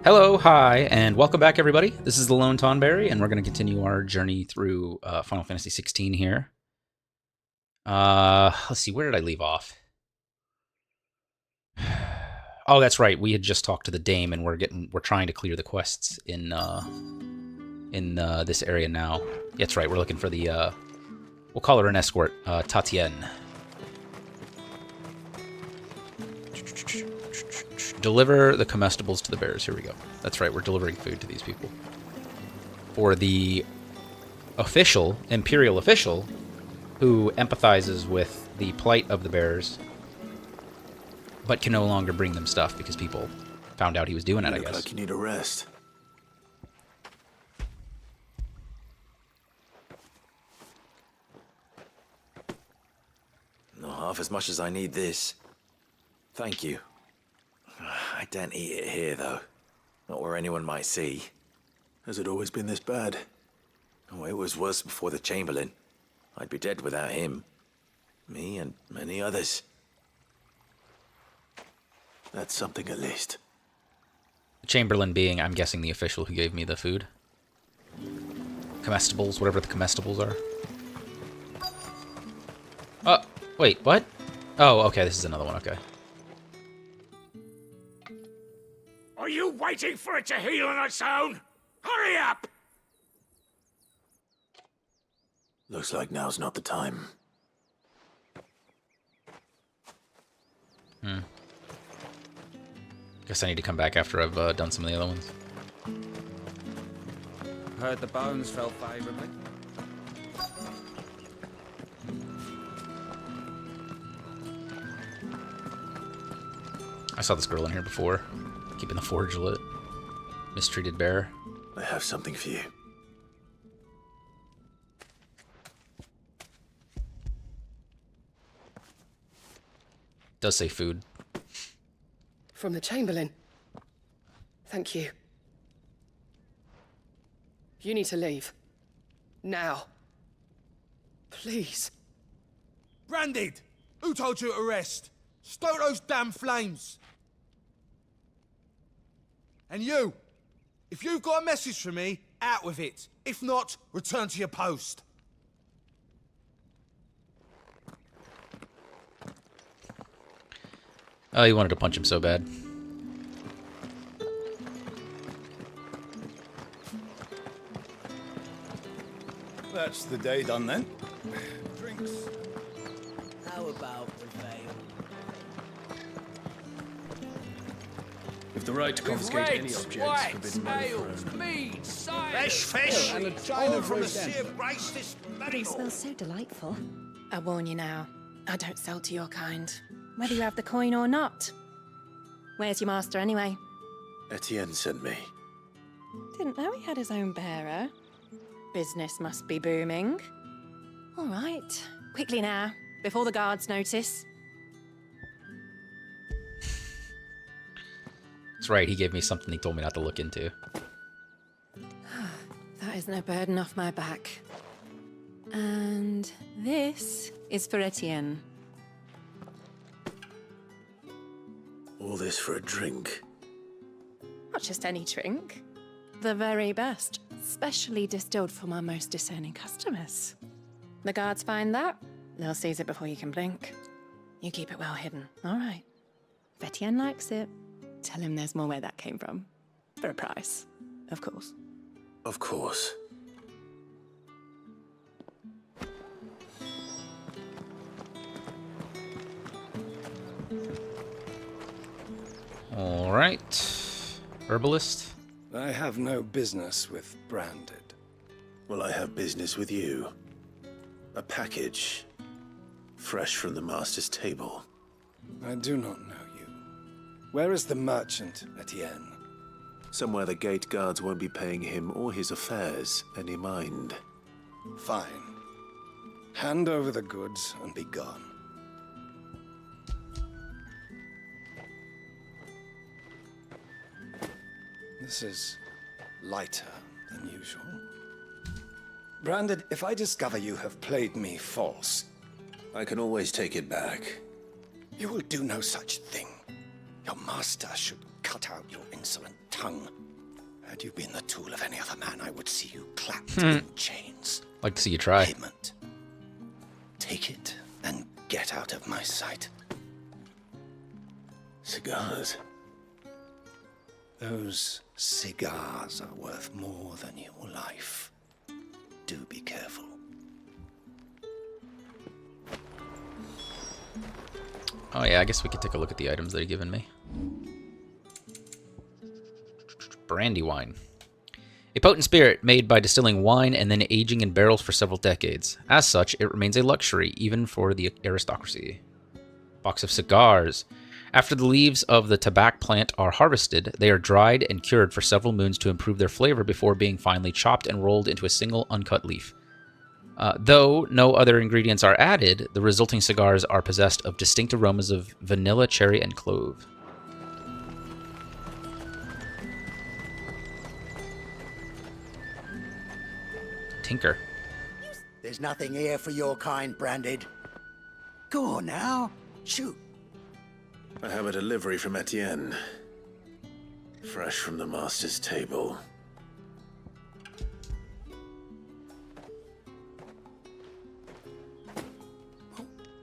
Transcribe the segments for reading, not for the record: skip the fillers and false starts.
Hello, hi, and welcome back, everybody. This is the Lone Tonberry, and we're going to continue our journey through Final Fantasy XVI here. Let's see, where did I leave off? Oh, that's right. We had just talked to the Dame, and we're trying to clear the quests in this area now. That's right. We're looking for the we'll call her an escort, Tatienne. Deliver the comestibles to the bears. Here we go. That's right, we're delivering food to these people. For the official, imperial official, who empathizes with the plight of the bears, but can no longer bring them stuff because people found out he was doing it, I guess. Like you need a rest. Not half as much as I need this. Thank you. I don't eat it here, though. Not where anyone might see. Has it always been this bad? Oh, it was worse before the Chamberlain. I'd be dead without him. Me and many others. That's something at least. The Chamberlain being, I'm guessing, the official who gave me the food. Comestibles, whatever the comestibles are. Oh, wait, what? Oh, okay, this is another one, okay. Are you waiting for it to heal on its own? Hurry up! Looks like now's not the time. Guess I need to come back after I've done some of the other ones. Heard the bones fell favorably. I saw this girl in here before, keeping the forge lit. Mistreated bear. I have something for you. Does say food. From the Chamberlain. Thank you. You need to leave. Now. Please. Branded! Who told you to rest? Stoke those damn flames! And you! If you've got a message for me, out with it. If not, return to your post. Oh, he wanted to punch him so bad. That's the day done then. Drinks. How about the veil? With the right to confiscate any objects forbidden by the ales, throne. mead, cider, Fresh fish! And a china all from the bread. sea of grace But it smells so delightful. I warn you now, I don't sell to your kind, whether you have the coin or not. Where's your master anyway? Etienne sent me. Didn't know he had his own bearer. Business must be booming. All right, quickly now, before the guards notice. That's right, he gave me something he told me not to look into. That is no burden off my back. And this is for Etienne. All this for a drink. Not just any drink. The very best, specially distilled for my most discerning customers. The guards find that, they'll seize it before you can blink. You keep it well hidden, all right? If Etienne likes it, tell him there's more where that came from. For a price, of course. Of course. Alright. Herbalist. I have no business with Branded. Well, I have business with you. A package. Fresh from the master's table. I do not know you. Where is the merchant, Etienne? Somewhere the gate guards won't be paying him or his affairs any mind. Fine. Hand over the goods and be gone. This is lighter than usual. Branded, if I discover you have played me false, I can always take it back. you will do no such thing. Your master should cut out your insolent tongue. Had you been the tool of any other man, I would see you clapped in chains. Like to see you try. Payment. Take it and get out of my sight. Cigars. Those cigars are worth more than your life. Do be careful. Oh yeah, I guess we could take a look at the items that he's given me. Brandy wine. A potent spirit made by distilling wine and then aging in barrels for several decades. As such, it remains a luxury, even for the aristocracy. Box of cigars. After the leaves of the tobacco plant are harvested, they are dried and cured for several moons to improve their flavor before being finally chopped and rolled into a single uncut leaf. Though no other ingredients are added, the resulting cigars are possessed of distinct aromas of vanilla, cherry, and clove. Tinker. There's nothing here for your kind, Branded. Go on now. Shoot. I have a delivery from Etienne. Fresh from the master's table.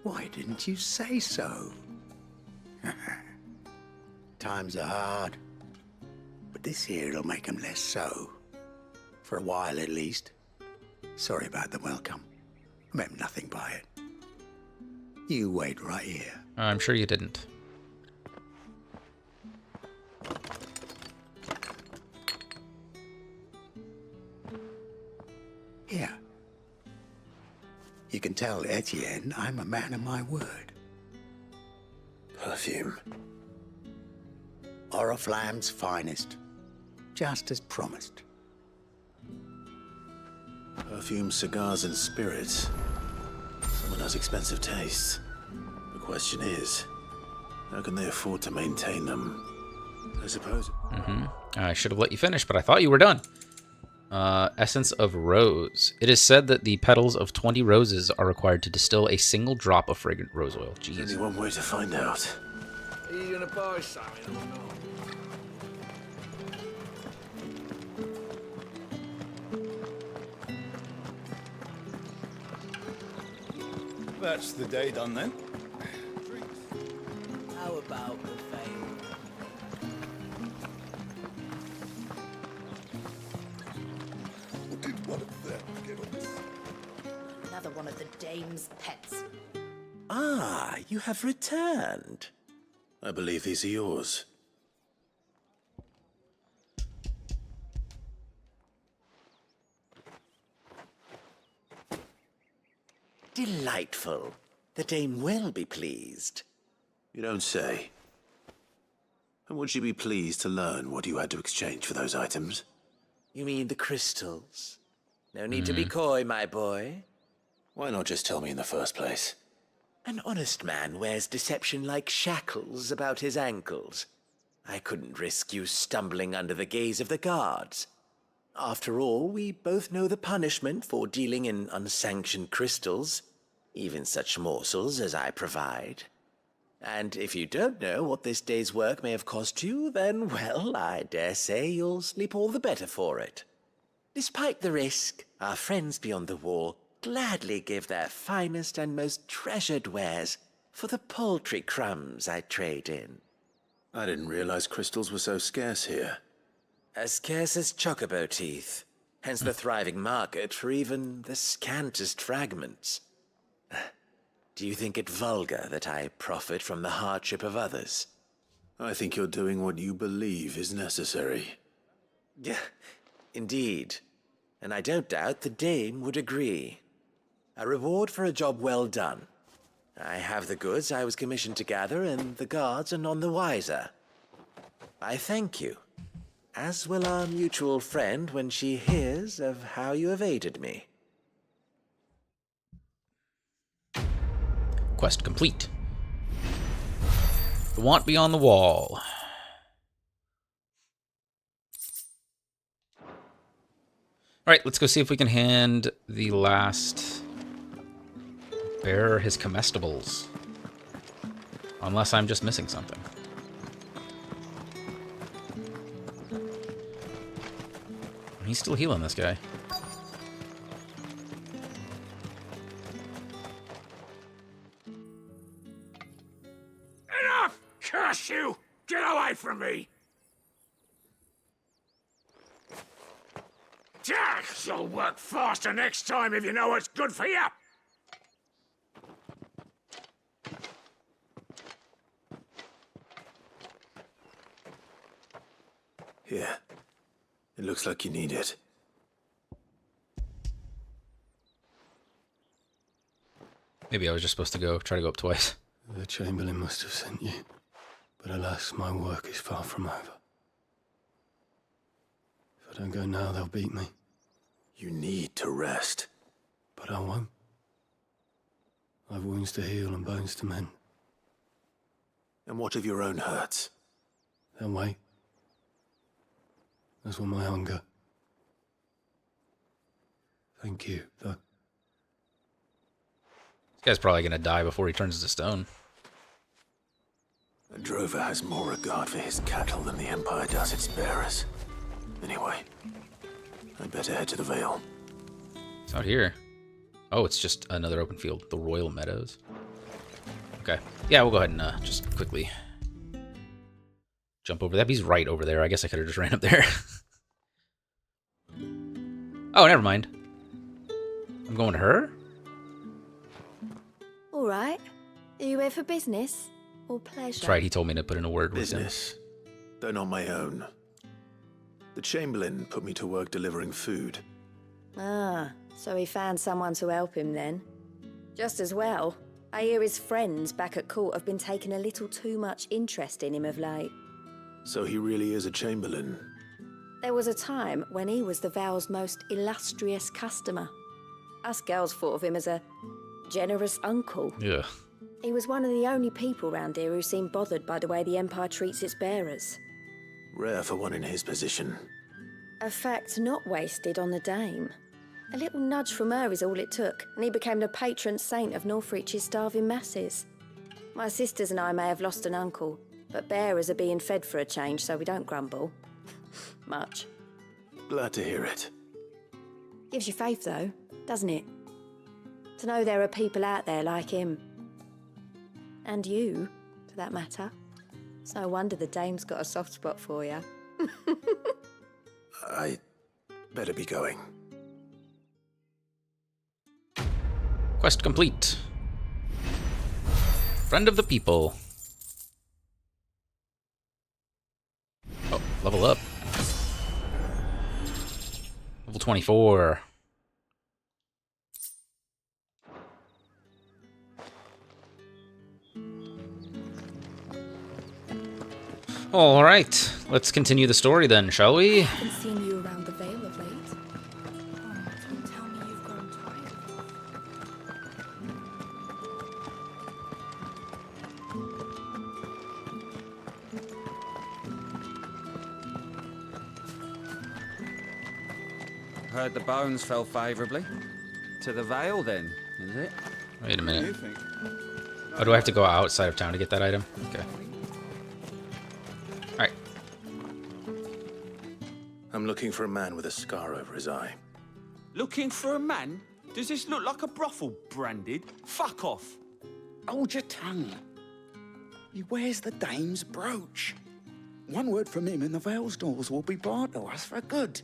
Why didn't you say so? Times are hard. But this here'll make 'em less so. For a while, at least. Sorry about the welcome. I meant nothing by it. You wait right here. I'm sure you didn't. Here. You can tell Etienne I'm a man of my word. Perfume. Oriflamme's finest. Just as promised. Perfume, cigars, and spirits. Someone has expensive tastes. The question is, how can they afford to maintain them? I suppose. I should have let you finish, but I thought you were done. Essence of rose. It is said that the petals of 20 roses are required to distill a single drop of fragrant rose oil. There's Jeez. only one way to find out. Are you gonna buy something or not? That's the day done then. How about the fame? What did one of them get us? Another one of the dame's pets. Ah, you have returned. I believe these are yours. Delightful. The dame will be pleased. You don't say. And would she be pleased to learn what you had to exchange for those items? You mean the crystals? No need to be coy, my boy. Why not just tell me in the first place? An honest man wears deception like shackles about his ankles. I couldn't risk you stumbling under the gaze of the guards. After all, we both know the punishment for dealing in unsanctioned crystals, even such morsels as I provide. And if you don't know what this day's work may have cost you, then, well, I dare say you'll sleep all the better for it. Despite the risk, our friends beyond the wall gladly give their finest and most treasured wares for the paltry crumbs I trade in. I didn't realize crystals were so scarce here. As scarce as chocobo teeth, hence the thriving market for even the scantest fragments. Do you think it vulgar that I profit from the hardship of others? I think you're doing what you believe is necessary. Yeah, indeed. And I don't doubt the dame would agree. A reward for a job well done. I have the goods I was commissioned to gather, and the guards are none the wiser. I thank you, as will our mutual friend when she hears of how you have aided me. Quest complete. The want beyond the wall. Alright, let's go see if we can hand the last bearer his comestibles. Unless I'm just missing something. He's still healing this guy. Enough! Curse you! Get away from me! Jack, you'll work faster next time if you know what's good for you! Here. It looks like you need it. Maybe I was just supposed to try to go up twice. The Chamberlain must have sent you. But alas, my work is far from over. If I don't go now, they'll beat me. You need to rest. But I won't. I've wounds to heal and bones to mend. And what of your own hurts? They'll wait. As will my hunger. Thank you, though. This guy's probably gonna die before he turns to stone. A drover has more regard for his cattle than the Empire does its bearers. Anyway, I'd better head to the Vale. It's out here. Oh, it's just another open field. The Royal Meadows. Okay. Yeah, we'll go ahead and just quickly jump over that. He's right over there. I guess I could have just ran up there. Oh, never mind. I'm going to her? All right. Are you here for business or pleasure? That's right, he told me to put in a word with him. Business, though not my own. The Chamberlain put me to work delivering food. Ah, so he found someone to help him then. Just as well. I hear his friends back at court have been taking a little too much interest in him of late. So he really is a Chamberlain. There was a time when he was the Vale's most illustrious customer. Us girls thought of him as a generous uncle. Yeah. He was one of the only people round here who seemed bothered by the way the Empire treats its bearers. Rare for one in his position. A fact not wasted on the dame. A little nudge from her is all it took, and he became the patron saint of Northreach's starving masses. My sisters and I may have lost an uncle, but bearers are being fed for a change, so we don't grumble. Much. Glad to hear it. Gives you faith, though, doesn't it? To know there are people out there like him. And you, for that matter. It's no wonder the dame's got a soft spot for you. I better be going. Quest complete. Friend of the people. Oh, level up. Level 24. All right, let's continue the story then, shall we? I haven't seen you around the Vale of late. Don't tell me you've grown tired of Heard the bones fell favourably. To the Vale, then, is it? Wait a minute. Oh, do I have to go outside of town to get that item? Okay. Alright. I'm looking for a man with a scar over his eye. Looking for a man? Does this look like a brothel branded? Fuck off! Hold your tongue. He wears the dame's brooch. One word from him and the Vale's doors will be barred to us for good.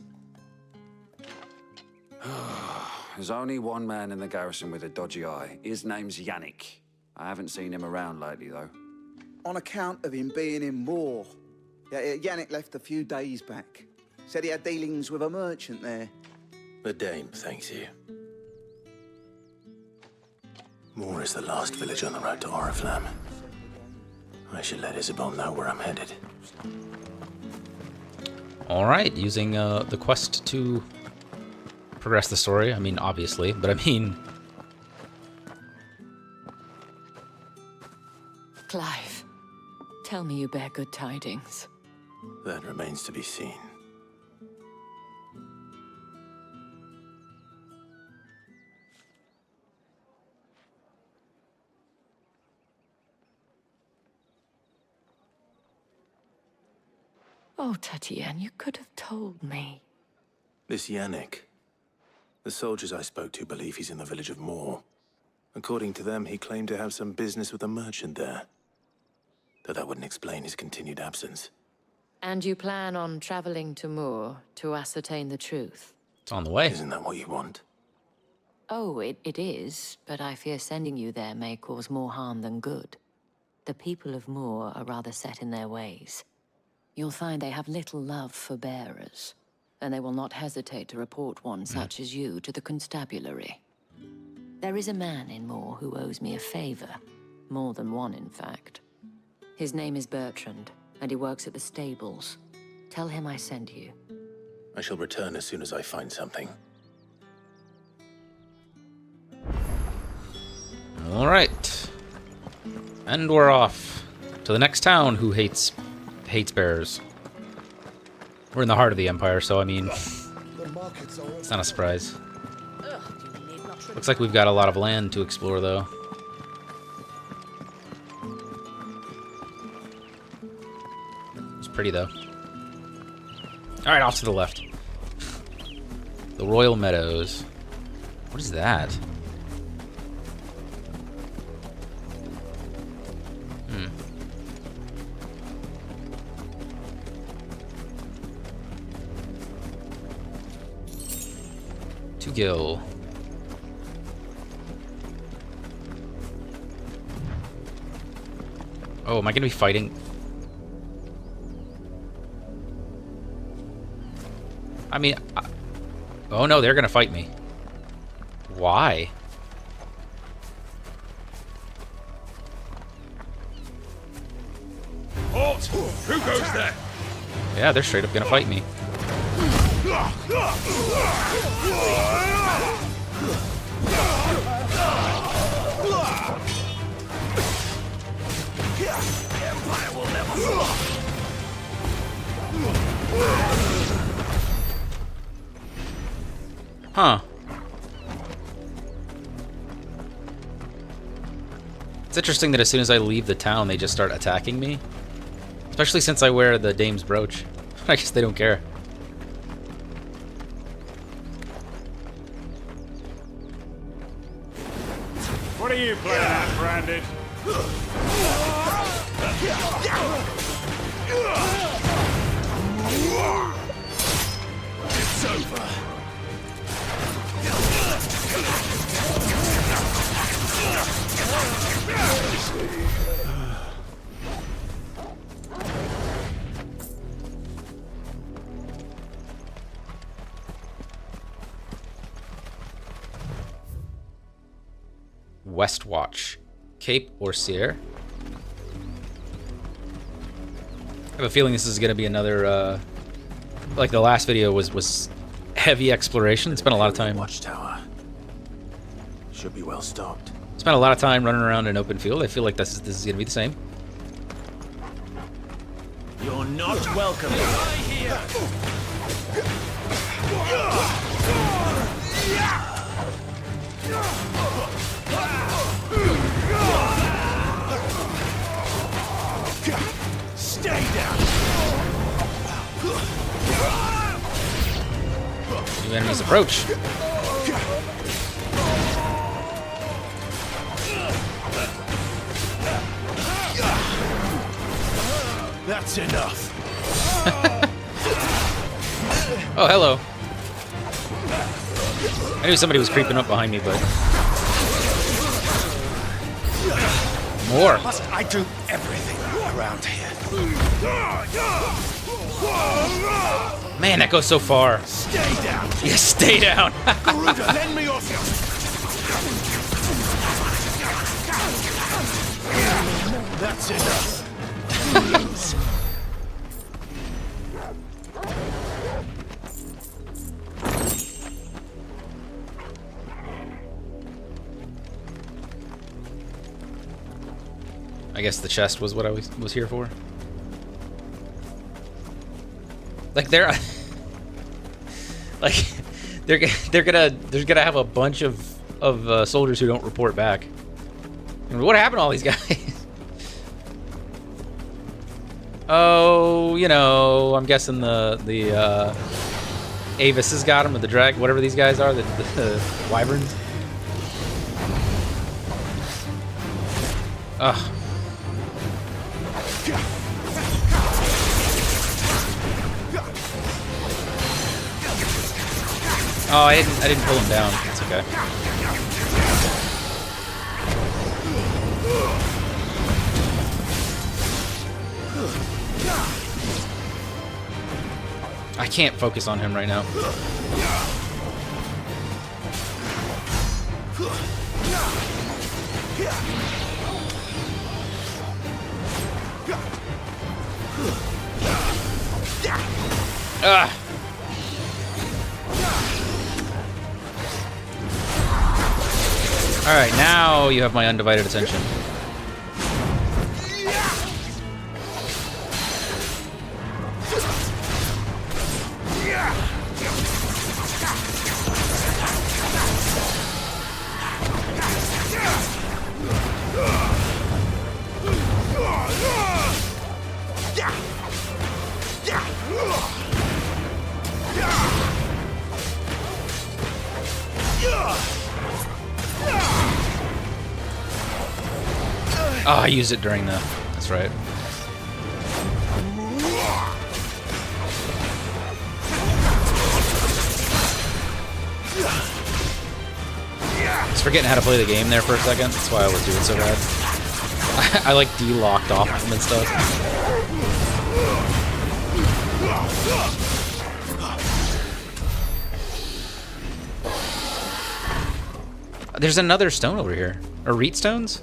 There's only one man in the garrison with a dodgy eye. His name's Yannick. I haven't seen him around lately, though. On account of him being in war. Yeah, Yannick left a few days back. Said he had dealings with a merchant there. The dame thanks you. Moor is the last village on the road to Oriflamme. I should let Isabel know where I'm headed. Alright, using the quest to progress the story. I mean, obviously, but I mean... Clive, tell me you bear good tidings. That remains to be seen. Oh, Tatienne, you could have told me. This Yannick. The soldiers I spoke to believe he's in the village of Moor. According to them, he claimed to have some business with a merchant there. Though that wouldn't explain his continued absence. And you plan on traveling to Moor to ascertain the truth? It's on the way. Isn't that what you want? Oh, it is, but I fear sending you there may cause more harm than good. The people of Moor are rather set in their ways. You'll find they have little love for bearers, and they will not hesitate to report one such as you to the constabulary. There is a man in Moor who owes me a favor. More than one, in fact. His name is Bertrand, and he works at the stables. Tell him I sent you. I shall return as soon as I find something. All right. And we're off to the next town who hates bears. We're in the heart of the Empire, so I mean, it's not a surprise. Looks like we've got a lot of land to explore, though. It's pretty, though. All right, off to the left. The Royal Meadows. What is that? To Gil. Oh, am I gonna be fighting? I mean, oh no, they're gonna fight me. Why? Halt! Who goes there? Yeah, they're straight up gonna fight me. Empire will never fall. Huh. It's interesting that as soon as I leave the town, they just start attacking me. Especially since I wear the dame's brooch. I guess they don't care. What are you playing at, Branded? It's over. Westwatch. Cape Orsier. I have a feeling this is going to be another, like the last video was heavy exploration. Spent a lot of time. Watchtower. Should be well stocked. Spent a lot of time running around an open field. I feel like this is going to be the same. You're not welcome. Stay down. New enemies approach. That's enough. Oh, hello. I knew somebody was creeping up behind me, but more. Must I do everything around here? Man, that goes so far. Stay down. Yeah, stay down. Garuda, lend me off you. That's enough. Please. I guess the chest was what I was here for. Like they're like they're gonna have a bunch of soldiers who don't report back. And what happened to all these guys? Oh, you know, I'm guessing the Avis has got him with the drag, whatever these guys are, the wyverns. Ugh. Oh, I didn't pull him down. That's okay. I can't focus on him right now. Ah. All right, now you have my undivided attention. Oh, I used it during the... That's right. I was forgetting how to play the game there for a second. That's why I was doing so bad. I like de-locked off them and stuff. There's another stone over here. Or reed stones?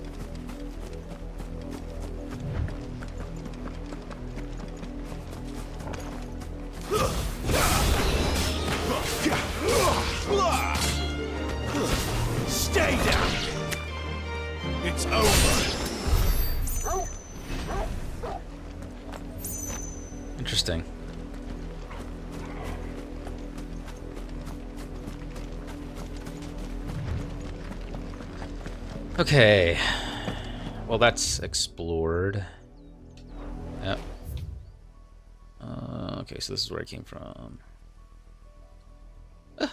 Stay down. It's over. Interesting. Okay. Well, that's explored. Yep. Okay, so this is where I came from.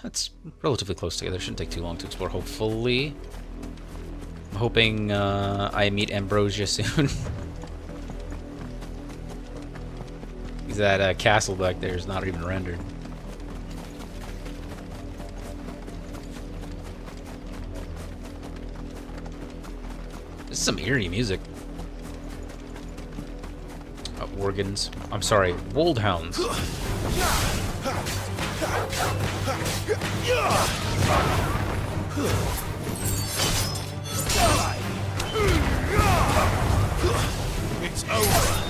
It's relatively close together. Shouldn't take too long to explore, hopefully. I'm hoping I meet Ambrosia soon. That castle back there is not even rendered. This is some eerie music. Organs. I'm sorry, Woldhounds. It's over.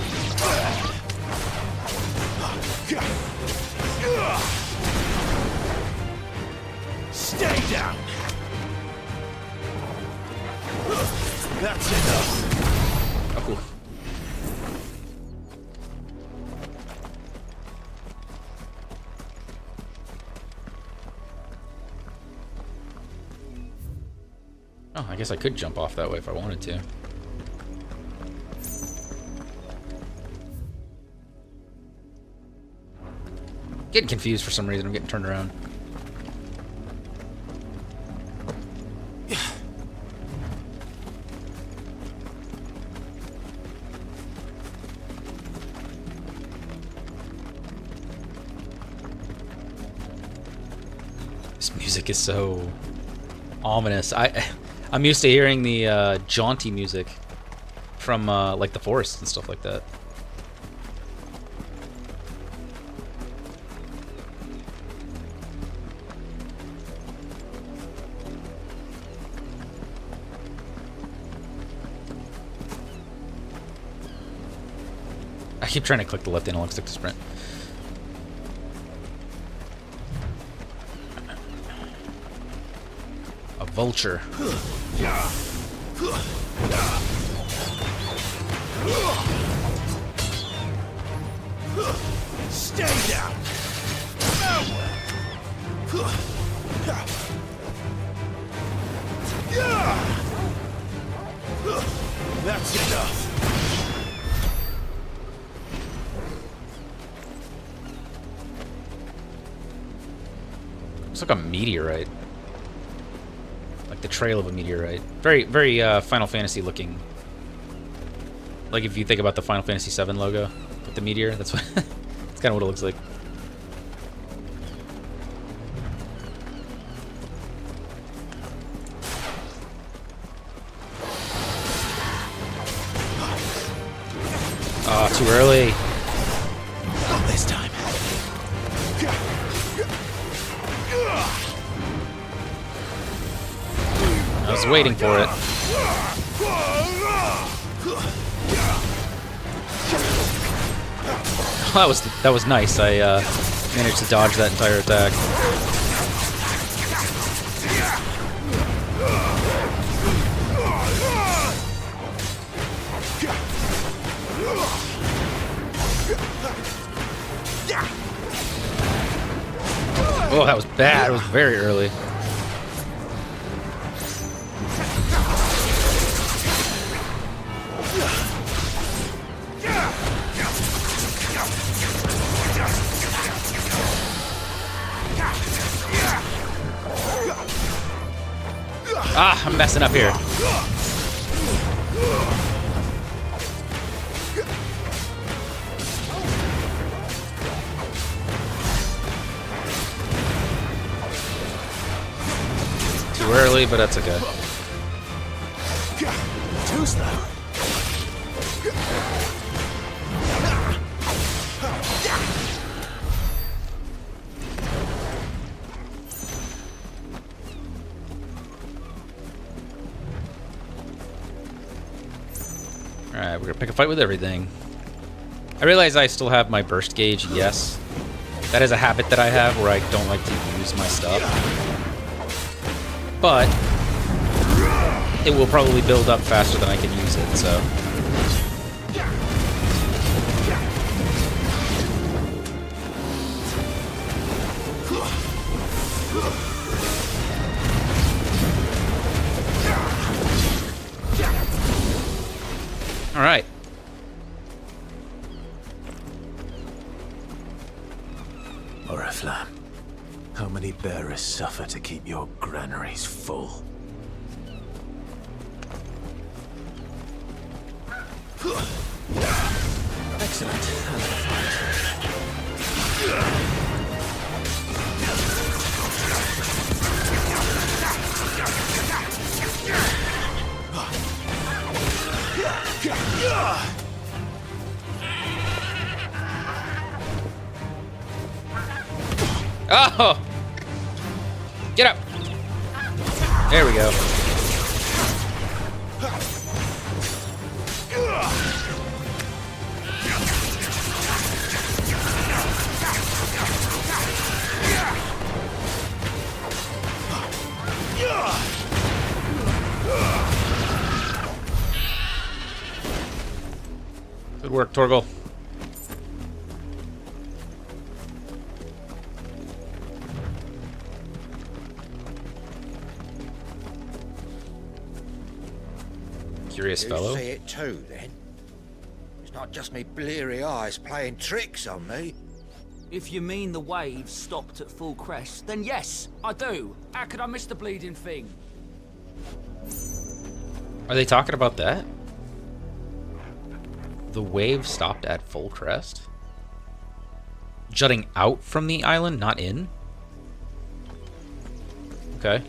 Stay down. That's enough. Oh. Oh, I guess I could jump off that way if I wanted to. Getting confused for some reason. I'm getting turned around. This music is so ominous. I'm used to hearing the jaunty music from like the forest and stuff like that. I keep trying to click the left analog stick to sprint. A vulture. Stay down. That's enough. Looks like a meteorite. Like the trail of a meteorite. Very, very Final Fantasy looking. Like if you think about the Final Fantasy VII logo with the meteor, that's what. That's kind of what it looks like. Oh, too early. Not this time. I was waiting for it. Oh, that was nice. I managed to dodge that entire attack. Oh, that was bad. It was very early. Ah, I'm messing up here. Too early, but that's okay. Too slow. Alright, we're gonna pick a fight with everything. I realize I still have my burst gauge, yes. That is a habit that I have where I don't like to use my stuff. But it will probably build up faster than I can use it, so. All right. Oriflamme, how many bearers suffer to keep your granaries full? Excellent. Oh! Get up! There we go. Good work, Torgal. Curious fellow. You see it too, then? It's not just me bleary eyes playing tricks on me. If you mean the waves stopped at full crest, then yes, I do. How could I miss the bleeding thing? Are they talking about that? The wave stopped at full crest? Jutting out from the island, not in? Okay.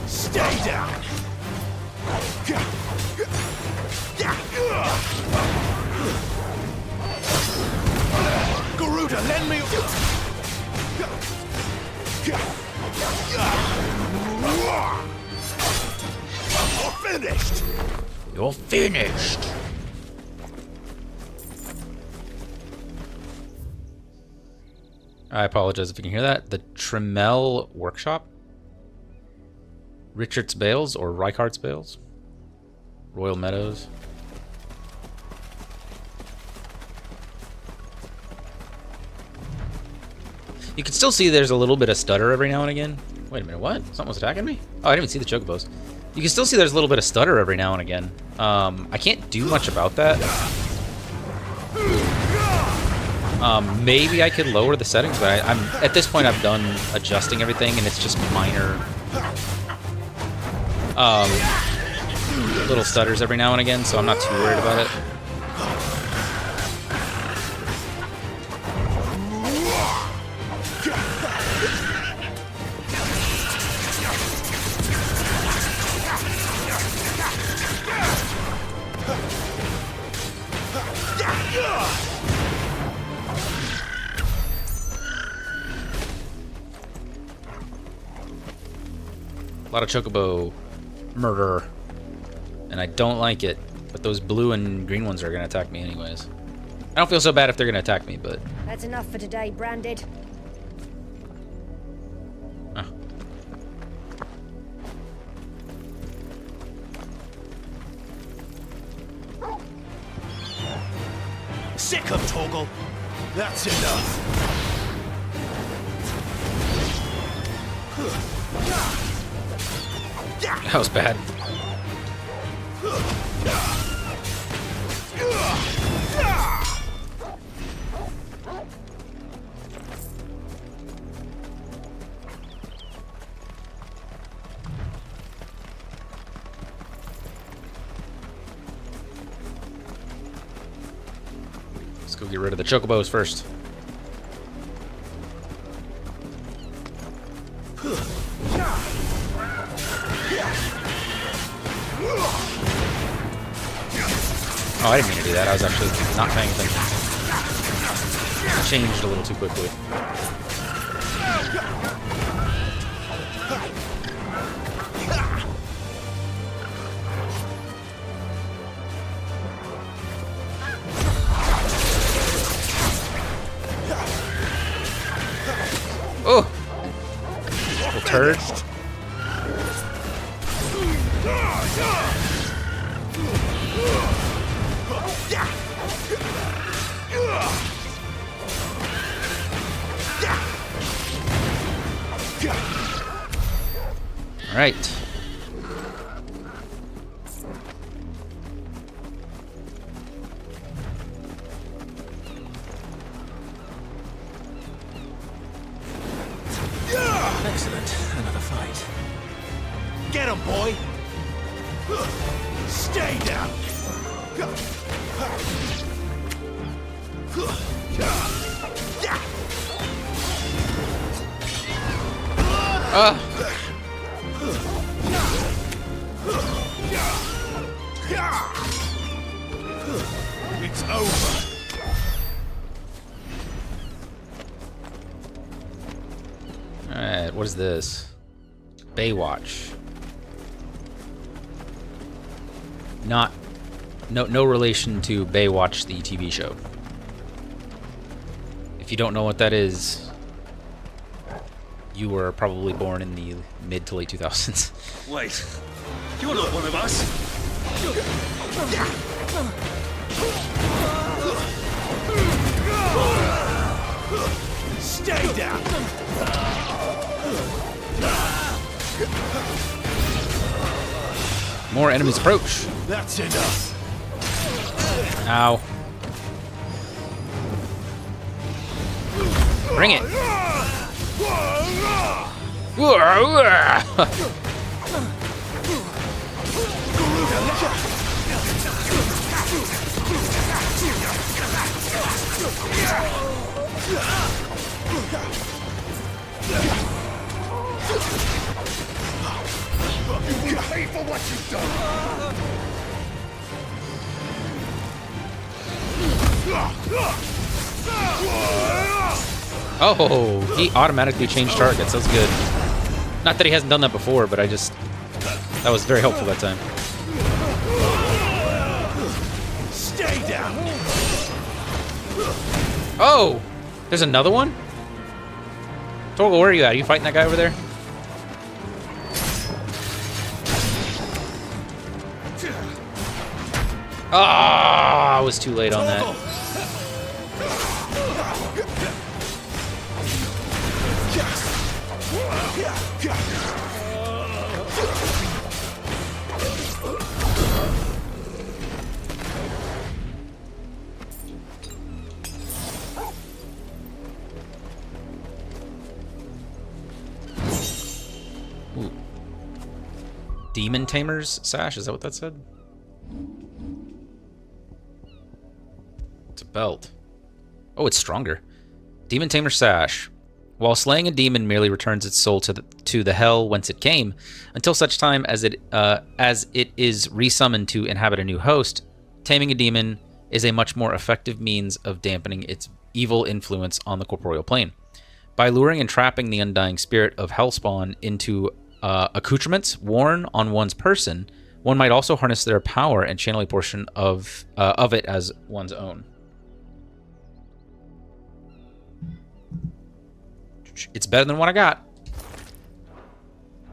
Stay down. Garuda, lend me. You're finished. You're finished. I apologize if you can hear that. The Tremel Workshop? Richard's Bales or Reichardt's Bales? Royal Meadows. You can still see there's a little bit of stutter every now and again. Wait a minute, what? Something was attacking me? Oh, I didn't even see the chocobos. You can still see there's a little bit of stutter every now and again. I can't do much about that. Maybe I could lower the settings, but I'm at this point I've done adjusting everything, and it's just minor little stutters every now and again, so I'm not too worried about it. A lot of chocobo murder, and I don't like it, but those blue and green ones are going to attack me anyways. I don't feel so bad if they're going to attack me, but... That's enough for today, Branded. Sick of Torgal. That's enough. That was bad. Let's go get rid of the chocobos first. Oh, I didn't mean to do that. I was actually not paying attention. I changed a little too quickly. Oh! Little turd. All right. Excellent. Another fight. Get him, boy. Stay down. It's over. Alright, what is this? Baywatch. No relation to Baywatch, the TV show. If you don't know what that is, you were probably born in the mid to late 2000s. Wait, you're not one of us. Stay down. More enemies approach. That's enough. Ow. Bring it. You pay for what you've done. Oh, he automatically changed targets. That's good. Not that he hasn't done that before, but that was very helpful that time. Stay down. Oh, there's another one? Torgal, where are you at? Are you fighting that guy over there? Ah, I was too late on that. Demon Tamer's sash? Is that what that said? It's a belt. Oh, it's stronger. Demon Tamer's sash. While slaying a demon merely returns its soul to the hell whence it came, until such time as it is resummoned to inhabit a new host. Taming a demon is a much more effective means of dampening its evil influence on the corporeal plane. By luring and trapping the undying spirit of Hellspawn into accoutrements worn on one's person, one might also harness their power and channel a portion of it as one's own. It's better than what I got.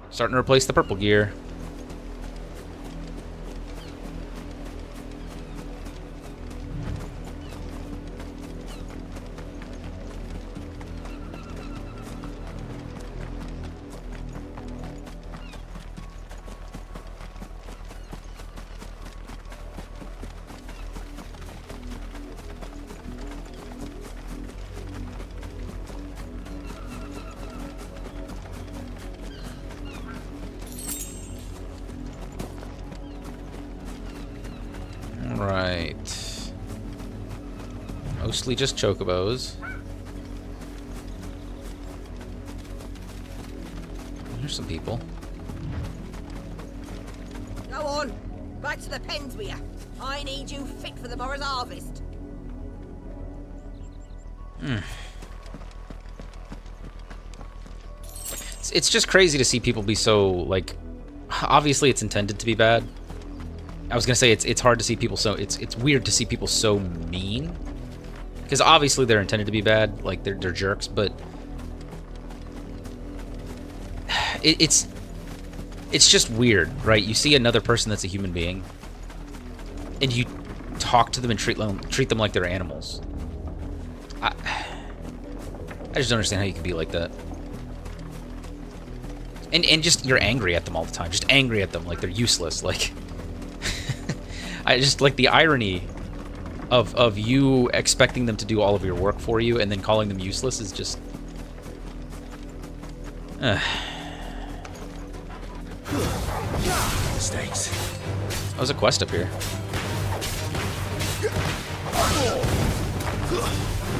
Starting to replace the purple gear. Right. Mostly just chocobos. Here's some people. Go on. Back to the pens with you. I need you fit for the morrow's harvest. It's just crazy to see people be so, like, obviously it's intended to be bad. I was gonna say it's hard to see people so it's weird to see people so mean, because obviously they're intended to be bad, like they're jerks, but it's just weird, right? You see another person that's a human being, and you talk to them and treat them like they're animals. I just don't understand how you can be like that. And just you're angry at them all the time, just angry at them like they're useless, like. I just like the irony of you expecting them to do all of your work for you and then calling them useless is just... Mistakes. Oh, there's a quest up here.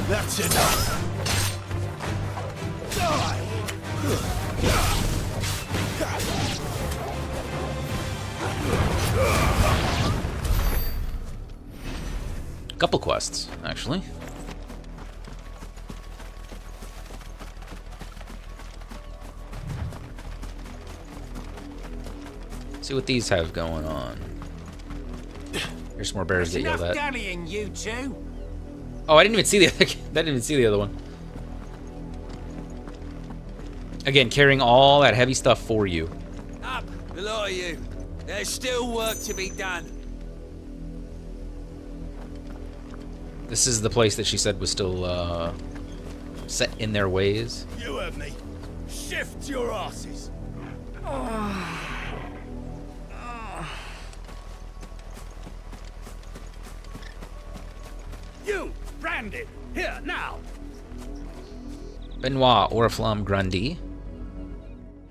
That's enough. Couple quests, actually. See what these have going on. Here's some more bears get yelled at. Dallying, you two. Oh, I didn't even see the other. I didn't even see the other one. Again, carrying all that heavy stuff for you. Up, the lot of you. There's still work to be done. This is the place that she said was still set in their ways. You heard me. Shift your asses. You, branded. Here, now. Benoit Oriflamme Grundy.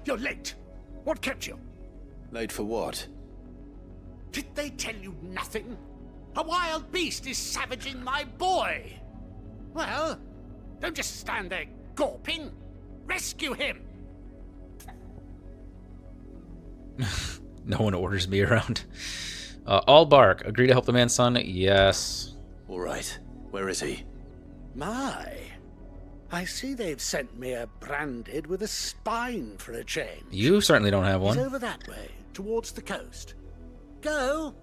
You're late. What kept you? Late for what? Did they tell you nothing? A wild beast is savaging my boy. Well, don't just stand there gawping. Rescue him. No one orders me around. All bark. Agree to help the man's son? Yes. All right. Where is he? My. I see they've sent me a branded with a spine for a change. You certainly don't have one. He's over that way, towards the coast. Go,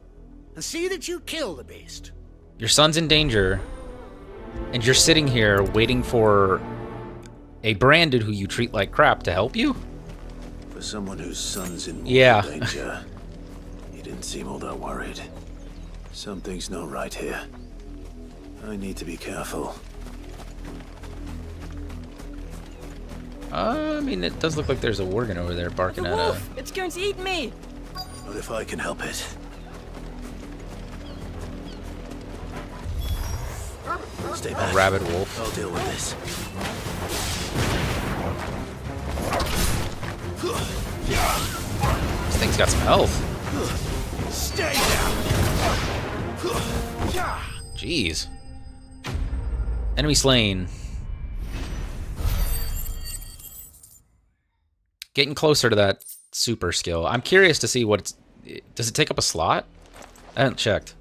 and see that you kill the beast. Your son's in danger, and you're sitting here waiting for a branded who you treat like crap to help you? For someone whose son's in mortal danger, he didn't seem all that worried. Something's not right here. I need to be careful. I mean, it does look like there's a worgen over there barking at a... It's going to eat me. What if I can help it? Stay back. A rabid wolf. I'll deal with this. thing's got some health. Stay down. Jeez. Enemy slain. Getting closer to that super skill. I'm curious to see what it's... Does it take up a slot? I haven't checked.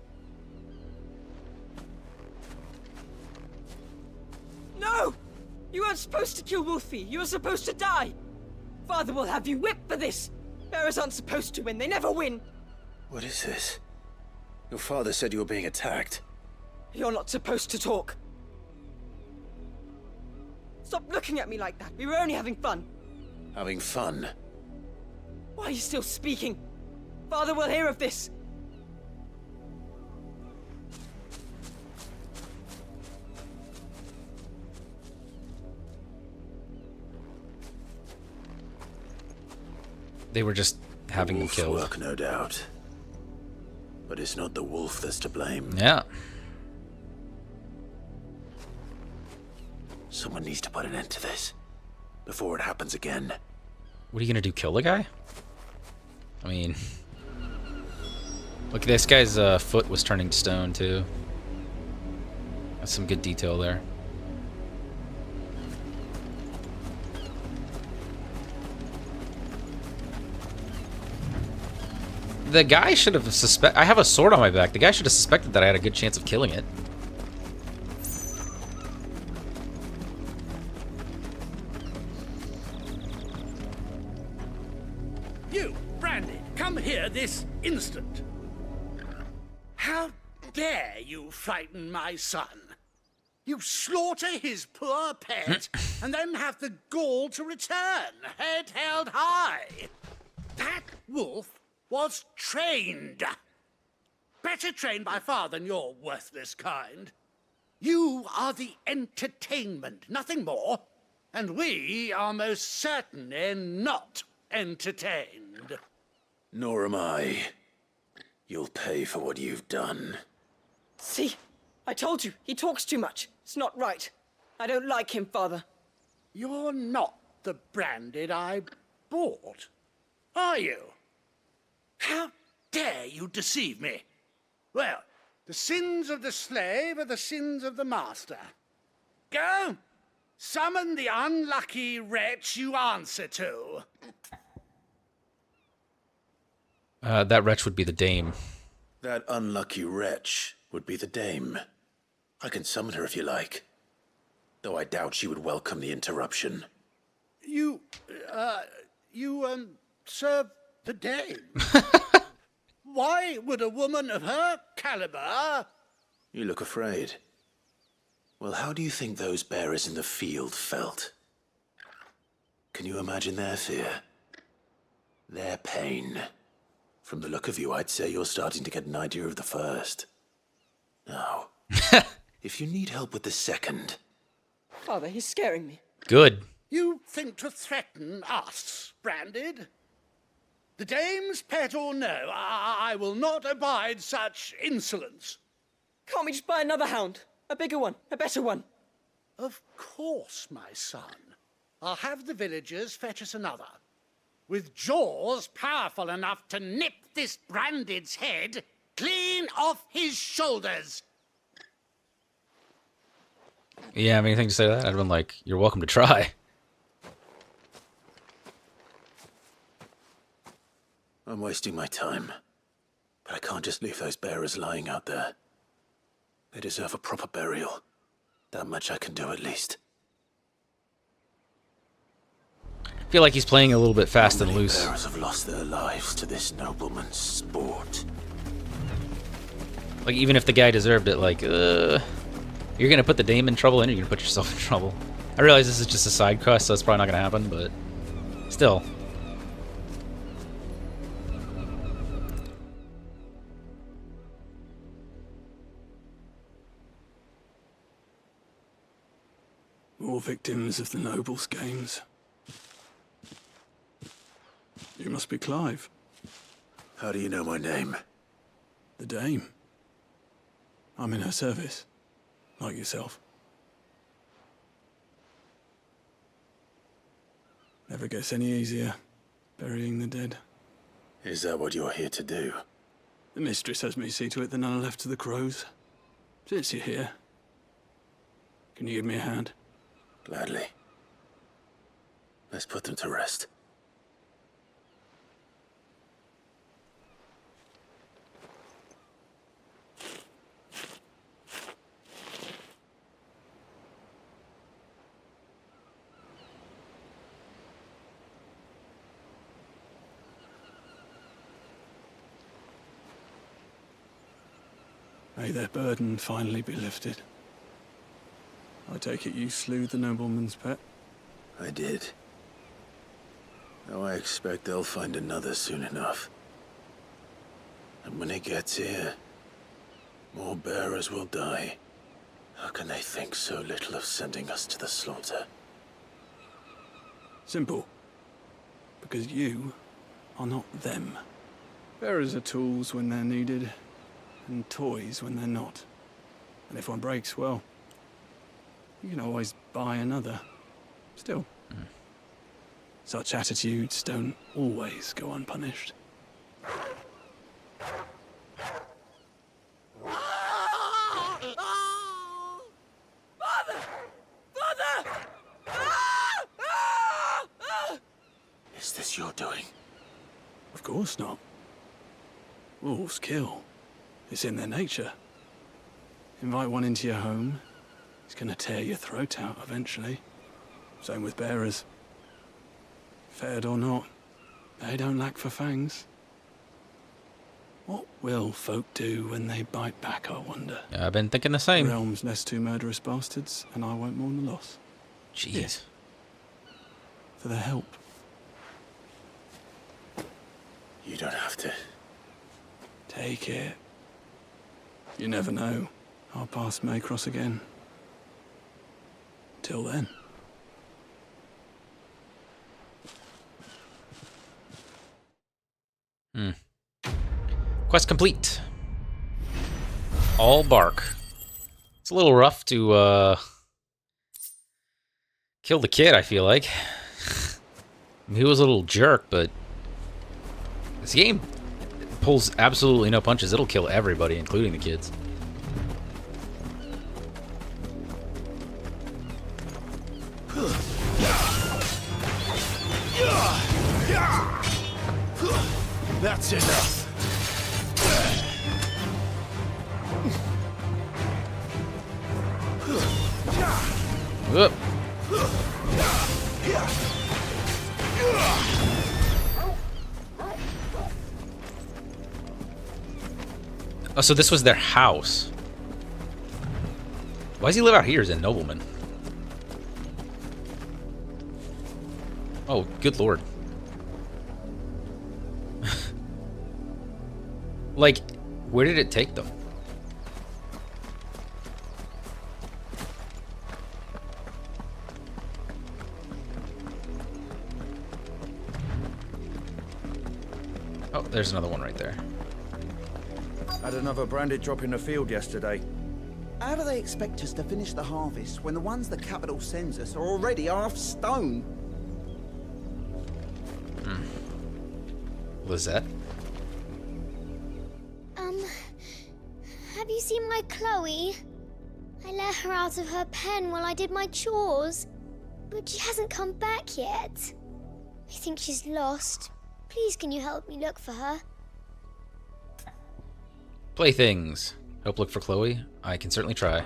No! You weren't supposed to kill Wolfie. You were supposed to die. Father will have you whipped for this. Bearers aren't supposed to win. They never win. What is this? Your father said you were being attacked. You're not supposed to talk. Stop looking at me like that. We were only having fun. Having fun? Why are you still speaking? Father will hear of this. They were just having them killed. Work, no doubt. But it's not the wolf that's to blame. Yeah. Someone needs to put an end to this before it happens again. What are you gonna do? Kill the guy? I mean, look, this guy's foot was turning to stone too. That's some good detail there. The guy should have I have a sword on my back. The guy should have suspected that I had a good chance of killing it. You, Brandy, come here this instant. How dare you frighten my son? You slaughter his poor pet and then have the gall to return, head held high. That wolf was trained. Better trained by far than your worthless kind. You are the entertainment, nothing more. And we are most certainly not entertained. Nor am I. You'll pay for what you've done. See? I told you, he talks too much. It's not right. I don't like him, Father. You're not the Branded I bought, are you? How dare you deceive me? Well, the sins of the slave are the sins of the master. Go, summon the unlucky wretch you answer to. That wretch would be the dame. That unlucky wretch would be the dame. I can summon her if you like. Though I doubt she would welcome the interruption. You serve the dame? Why would a woman of her caliber... You look afraid. Well, how do you think those bearers in the field felt? Can you imagine their fear? Their pain? From the look of you, I'd say you're starting to get an idea of the first. Now, if you need help with the second... Father, he's scaring me. Good. You think to threaten us, Branded? The dame's pet or no, I will not abide such insolence. Can't we just buy another hound? A bigger one, a better one. Of course, my son. I'll have the villagers fetch us another. With jaws powerful enough to nip this Branded's head clean off his shoulders. Yeah, have anything to say to that? I'd have been like, you're welcome to try. I'm wasting my time. But I can't just leave those bearers lying out there. They deserve a proper burial. That much I can do at least. I feel like he's playing a little bit fast and loose. Bearers have lost their lives to this nobleman's sport. Like, even if the guy deserved it, like, you're gonna put the dame in trouble and you're gonna put yourself in trouble. I realize this is just a side quest, so it's probably not gonna happen, but still. More victims of the nobles' games. You must be Clive. How do you know my name? The dame. I'm in her service, like yourself. Never gets any easier, burying the dead. Is that what you're here to do? The mistress has me see to it that none are left to the crows. Since you're here, can you give me a hand? Gladly. Let's put them to rest. May their burden finally be lifted. I take it you slew the nobleman's pet? I did. Now I expect they'll find another soon enough. And when it gets here, more bearers will die. How can they think so little of sending us to the slaughter? Simple. Because you are not them. Bearers are tools when they're needed, and toys when they're not. And if one breaks, well, you can always buy another. Still, such attitudes don't always go unpunished. Is this your doing? Of course not. Wolves kill. It's in their nature. Invite one into your home, he's gonna tear your throat out eventually. Same with bearers. Fed or not, they don't lack for fangs. What will folk do when they bite back, I wonder? Yeah, I've been thinking the same. Realms nest two murderous bastards, and I won't mourn the loss. Jeez. Yes. For their help. You don't have to. Take it. You never know. Our paths may cross again. Till then. Quest complete. All bark. It's a little rough to kill the kid, I feel like. He was a little jerk, but this game pulls absolutely no punches. It'll kill everybody, including the kids. That's enough. Whoop. Oh, so this was their house. Why does he live out here as a nobleman? Oh, good lord. Like, where did it take them? Oh, there's another one right there. Had another branded drop in the field yesterday. How do they expect us to finish the harvest when the ones the capital sends us are already half stone? Lizette? Have you seen my Chloe? I let her out of her pen while I did my chores, but she hasn't come back yet. I think she's lost. Please, can you help me look for her? Playthings. Help look for Chloe? I can certainly try.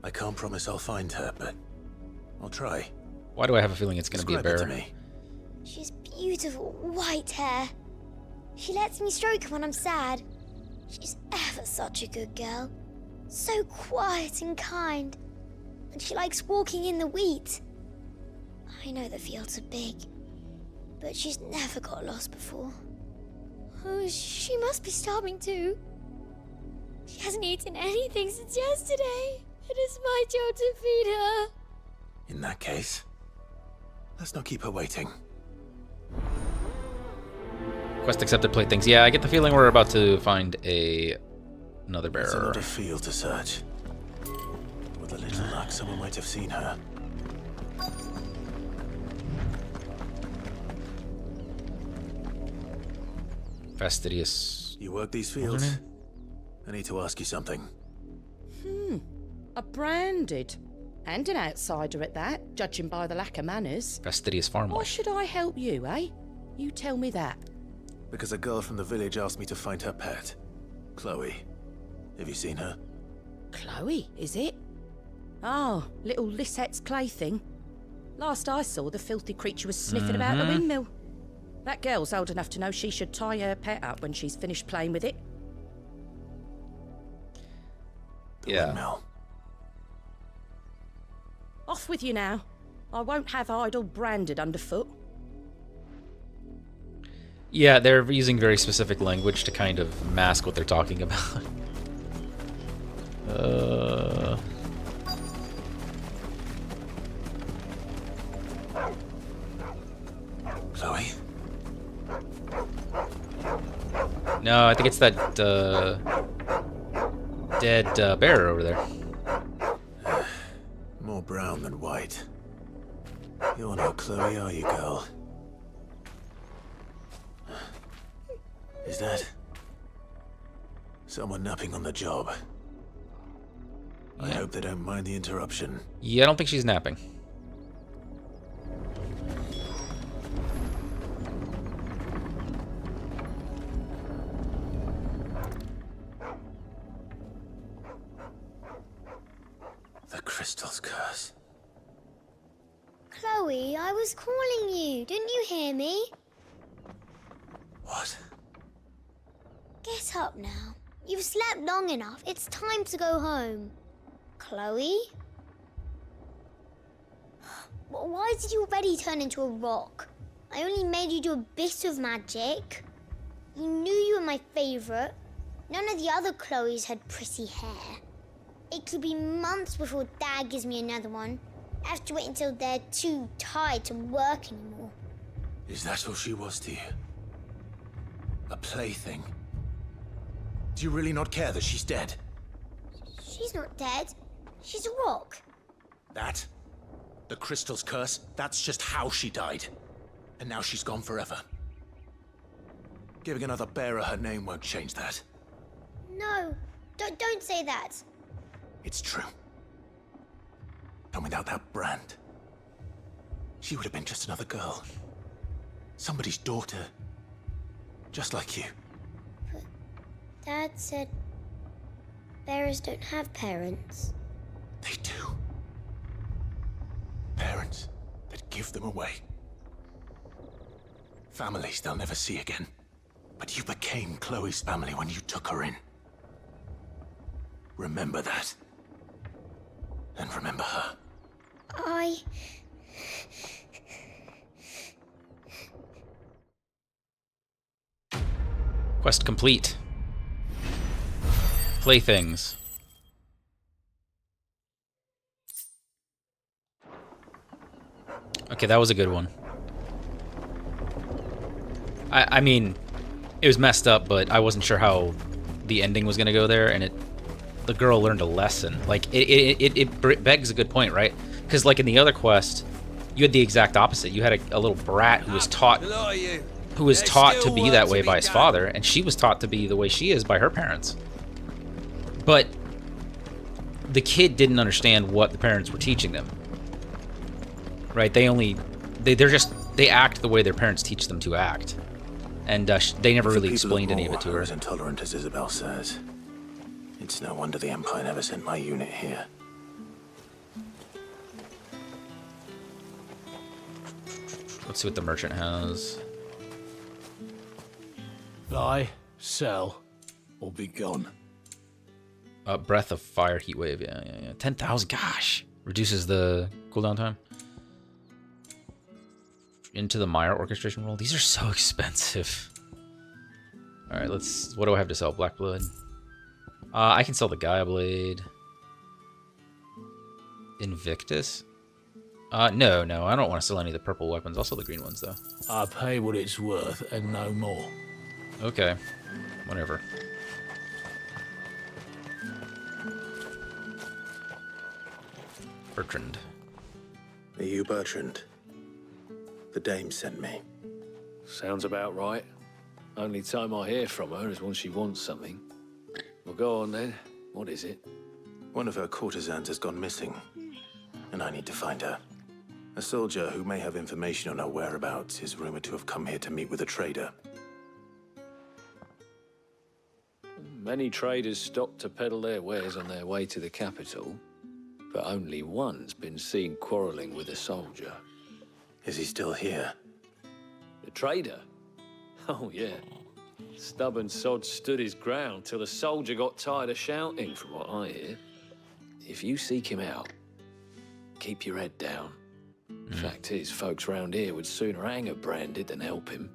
I can't promise I'll find her, but I'll try. Why do I have a feeling it's going to be a bear? Describe it to me. She has beautiful white hair. She lets me stroke her when I'm sad. She's ever such a good girl. So quiet and kind. And she likes walking in the wheat. I know the fields are big, but she's never got lost before. Oh, she must be starving too. She hasn't eaten anything since yesterday. It is my job to feed her. In that case, let's not keep her waiting. Quest accepted. Playthings. Yeah, I get the feeling we're about to find another bearer. There's another field to search. With a little luck, someone might have seen her. Fastidious. You work these What's her fields? name? I need to ask you something. A branded. And an outsider at that, judging by the lack of manners. Fastidious farm Why wife. should I help you, eh? You tell me that. Because a girl from the village asked me to find her pet, Chloe. Have you seen her? Chloe, is it? Oh, little Lisette's plaything. Last I saw, the filthy creature was sniffing about the windmill. That girl's old enough to know she should tie her pet up when she's finished playing with it. Windmill. Off with you now. I won't have idle branded underfoot. Yeah, they're using very specific language to kind of mask what they're talking about. Chloe? No, I think it's that dead bear over there. More brown than white. You're not Chloe, are you, girl? Is that someone napping on the job? I hope they don't mind the interruption. Yeah, I don't think she's napping. The crystal's curse. Chloe, I was calling you. Didn't you hear me? What? Get up now. You've slept long enough. It's time to go home. Chloe? Why did you already turn into a rock? I only made you do a bit of magic. You knew you were my favourite. None of the other Chloes had pretty hair. It could be months before Dad gives me another one. I have to wait until they're too tired to work anymore. Is that all she was to you? A plaything? Do you really not care that she's dead? She's not dead. She's a rock. That? The crystal's curse? That's just how she died. And now she's gone forever. Giving another bearer her name won't change that. No, don't say that. It's true. And without that brand, she would have been just another girl. Somebody's daughter. Just like you. But Dad said bearers don't have parents. They do. Parents that give them away. Families they'll never see again. But you became Chloe's family when you took her in. Remember that. And remember her. Quest complete. Playthings. Okay, that was a good one. I mean, it was messed up, but I wasn't sure how the ending was gonna go there, and the girl learned a lesson. Like, it begs a good point, right? Because, like, in the other quest, you had the exact opposite. You had a little brat who was taught to be that way by his father, and she was taught to be the way she is by her parents. But the kid didn't understand what the parents were teaching them. Right? They act the way their parents teach them to act. And they never really explained any of it to her. As intolerant as Isabel says. It's no wonder the Empire never sent my unit here. Let's see what the merchant has. Buy, sell, or be gone. Breath of fire, heat wave. Yeah. 10,000. Gosh, reduces the cooldown time. Into the Mire orchestration roll. These are so expensive. All right, let's. What do I have to sell? Black blood. I can sell the Gaia blade. Invictus. No, I don't want to sell any of the purple weapons. I'll sell the green ones though. I pay what it's worth and no more. Okay, whatever. Bertrand. Are you Bertrand? The dame sent me. Sounds about right. Only time I hear from her is when she wants something. Well, go on then. What is it? One of her courtesans has gone missing, and I need to find her. A soldier who may have information on her whereabouts is rumored to have come here to meet with a trader. Many traders stop to peddle their wares on their way to the capital, but only one's been seen quarreling with a soldier. Is he still here? The trader? Oh, yeah. Stubborn sod stood his ground till the soldier got tired of shouting, from what I hear. If you seek him out, keep your head down. Fact is, folks round here would sooner hang her branded than help him.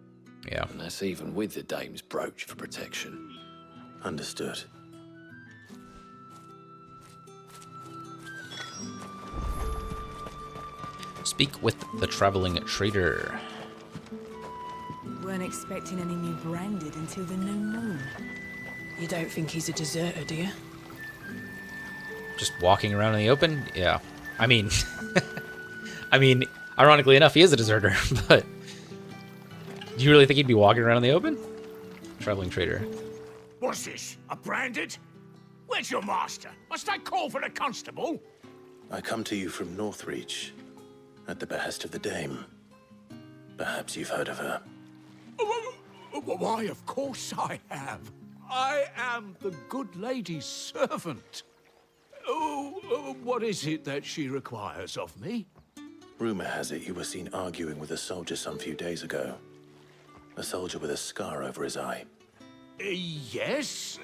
Yeah. And that's even with the dame's brooch for protection. Understood. Speak with the traveling trader. Weren't expecting any new branded until the new moon. You don't think he's a deserter, do you? Just walking around in the open? Yeah. I mean, ironically enough, he is a deserter, but do you really think he'd be walking around in the open? Traveling trader. What's this? A branded? Where's your master? Must I call for the constable? I come to you from Northreach, at the behest of the dame. Perhaps you've heard of her. Why, of course I have. I am the good lady's servant. What is it that she requires of me? Rumor has it you were seen arguing with a soldier some few days ago. A soldier with a scar over his eye. Yes,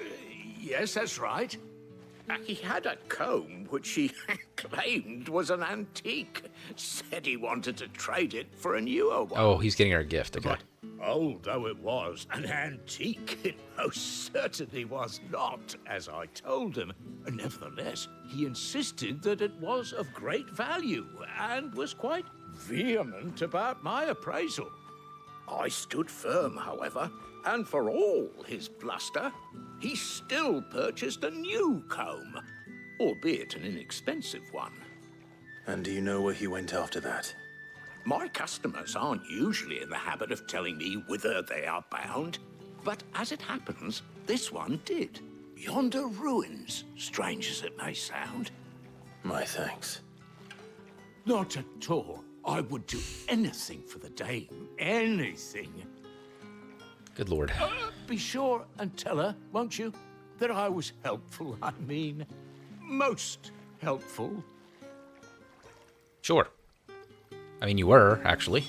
that's right. He had a comb which he claimed was an antique. Said he wanted to trade it for a newer one. Oh, he's getting her a gift. Okay. But old though it was, an antique it most certainly was not, as I told him. Nevertheless, he insisted that it was of great value and was quite vehement about my appraisal. I stood firm, however, and for all his bluster, he still purchased a new comb, albeit an inexpensive one. And do you know where he went after that? My customers aren't usually in the habit of telling me whither they are bound, but as it happens, this one did. Yonder ruins, strange as it may sound. My thanks. Not at all. I would do anything for the dame. Anything. Good lord. Be sure and tell her, won't you, that I was helpful. I mean, most helpful. Sure. I mean, you were, actually.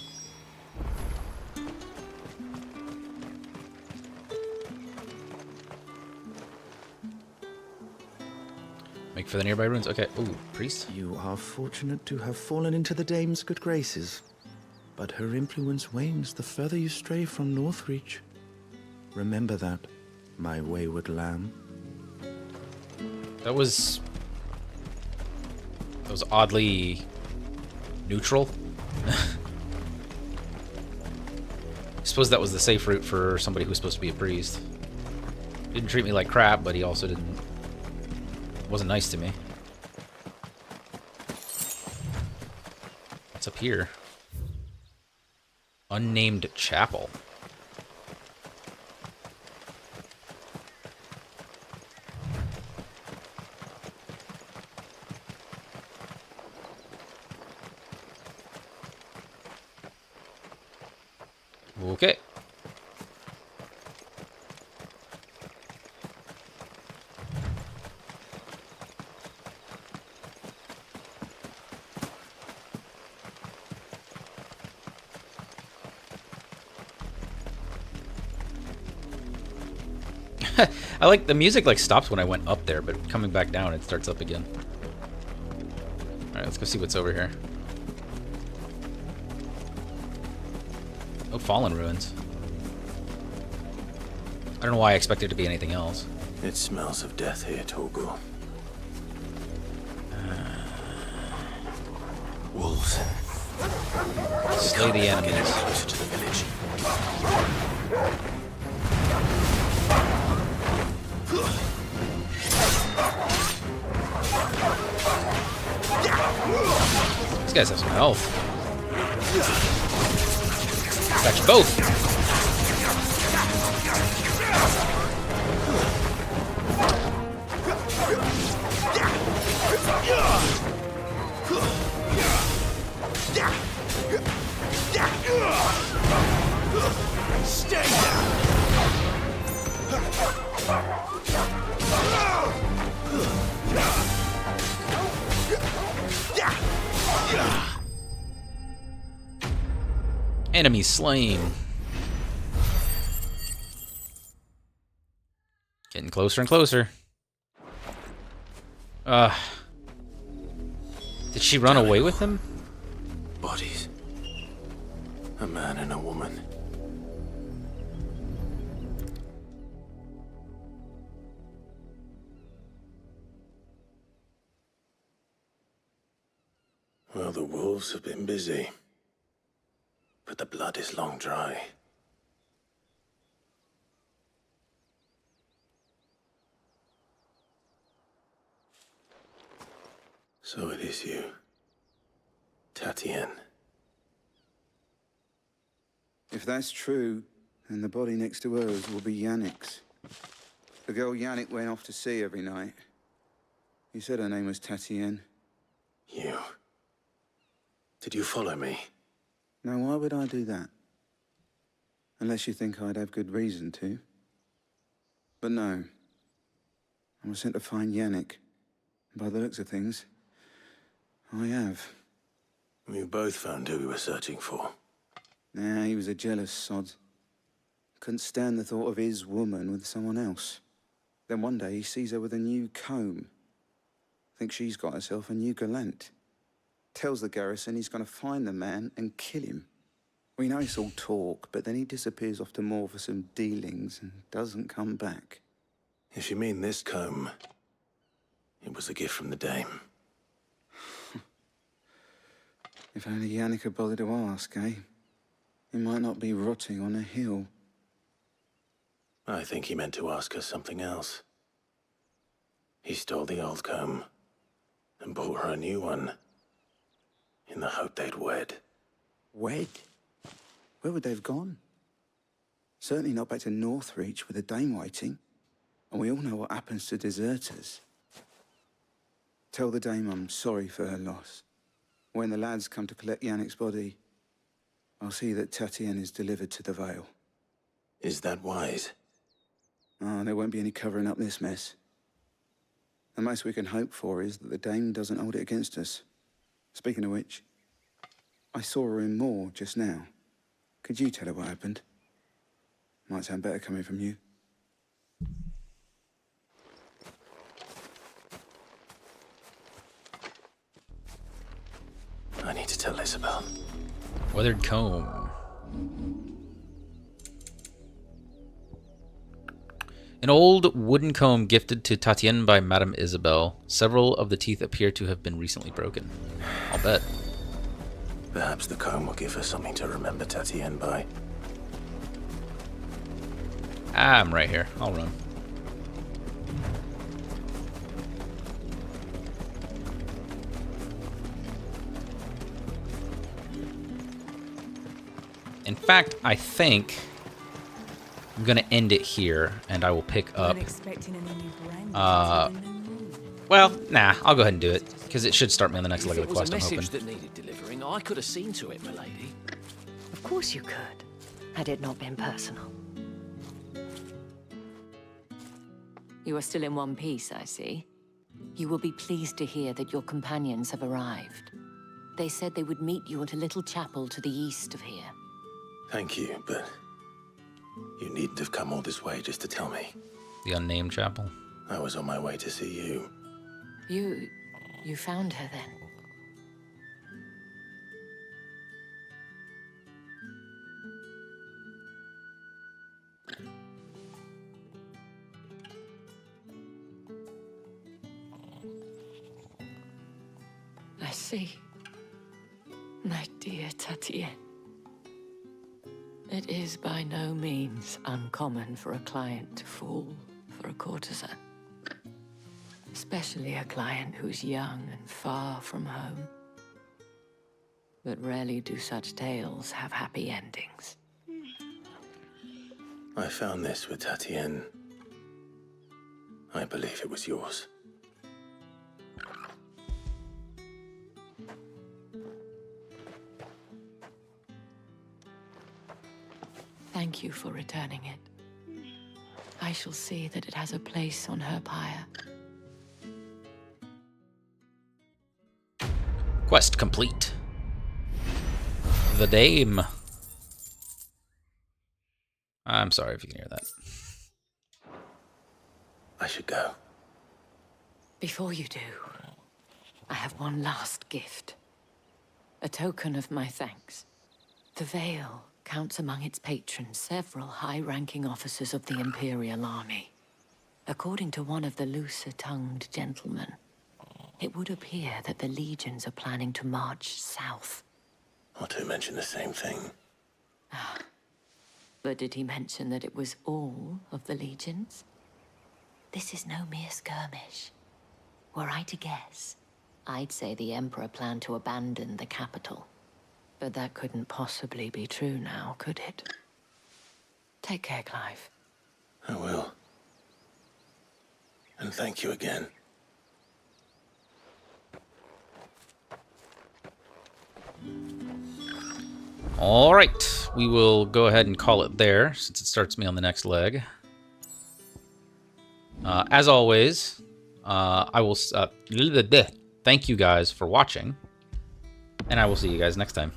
Make for the nearby ruins. Okay. Ooh, priest. You are fortunate to have fallen into the dame's good graces. But her influence wanes the further you stray from Northreach. Remember that, my wayward lamb. That was oddly neutral. I suppose that was the safe route for somebody who was supposed to be a priest. Didn't treat me like crap, but he also wasn't nice to me. What's up here? Unnamed chapel. Okay. I like the music stops when I went up there, but coming back down it starts up again. Alright, let's go see what's over here. Oh, fallen ruins. I don't know why I expected it to be anything else. It smells of death here, Torgul. Wolves. Slay the enemies. Closer to the village. These guys have some health. Got you both. Stay down! Enemy slain. Getting closer and closer. Did she run away with him? Bodies. A man and a woman. Well, the wolves have been busy. But the blood is long dry. So it is you, Tatienne. If that's true, then the body next to hers will be Yannick's. The girl Yannick went off to sea every night. You said her name was Tatienne. You. Did you follow me? Now, why would I do that? Unless you think I'd have good reason to. But no. I was sent to find Yannick. By the looks of things, I have. We both found who we were searching for. Nah, he was a jealous sod. Couldn't stand the thought of his woman with someone else. Then one day he sees her with a new comb. Thinks she's got herself a new gallant. Tells the garrison he's going to find the man and kill him. We know it's all talk, but then he disappears off to Moor for some dealings and doesn't come back. If you mean this comb, it was a gift from the dame. If only Yannick had bothered to ask, eh? He might not be rotting on a hill. I think he meant to ask her something else. He stole the old comb and bought her a new one in the hope they'd wed. Wed? Where would they have gone? Certainly not back to Northreach with a dame waiting. And we all know what happens to deserters. Tell the dame I'm sorry for her loss. When the lads come to collect Yannick's body, I'll see that Tatienne is delivered to the Vale. Is that wise? Oh, there won't be any covering up this mess. The most we can hope for is that the dame doesn't hold it against us. Speaking of which, I saw her in Moor just now. Could you tell her what happened? Might sound better coming from you. I need to tell Isabel. Weathered comb. An old wooden comb gifted to Tatienne by Madame Isabel. Several of the teeth appear to have been recently broken. I'll bet. Perhaps the comb will give her something to remember Tatienne by. I'm right here. I'll run. In fact, I think I'm gonna end it here, and I will pick up. Well, nah, I'll go ahead and do it because it should start me on the next leg of the quest. I'm hoping. If it was a message that needed delivering, I could have seen to it, milady. Of course you could, had it not been personal. You are still in one piece, I see. You will be pleased to hear that your companions have arrived. They said they would meet you at a little chapel to the east of here. Thank you, but you needn't have come all this way just to tell me. The unnamed chapel? I was on my way to see you. You found her then? I see. My dear Tatienne. It is by no means uncommon for a client to fall for a courtesan. Especially a client who's young and far from home. But rarely do such tales have happy endings. I found this with Tatienne. I believe it was yours. Thank you for returning it. I shall see that it has a place on her pyre. Quest complete. The Dame. I'm sorry if you can hear that. I should go. Before you do, I have one last gift. A token of my thanks. The Vale counts among its patrons several high-ranking officers of the Imperial Army. According to one of the looser-tongued gentlemen, it would appear that the legions are planning to march south. Otto mentioned the same thing. But did he mention that it was all of the legions? This is no mere skirmish. Were I to guess, I'd say the Emperor planned to abandon the capital. But that couldn't possibly be true now, could it? Take care, Clive. I will. And thank you again. All right, we will go ahead and call it there since it starts me on the next leg. As always, I will thank you guys for watching, and I will see you guys next time.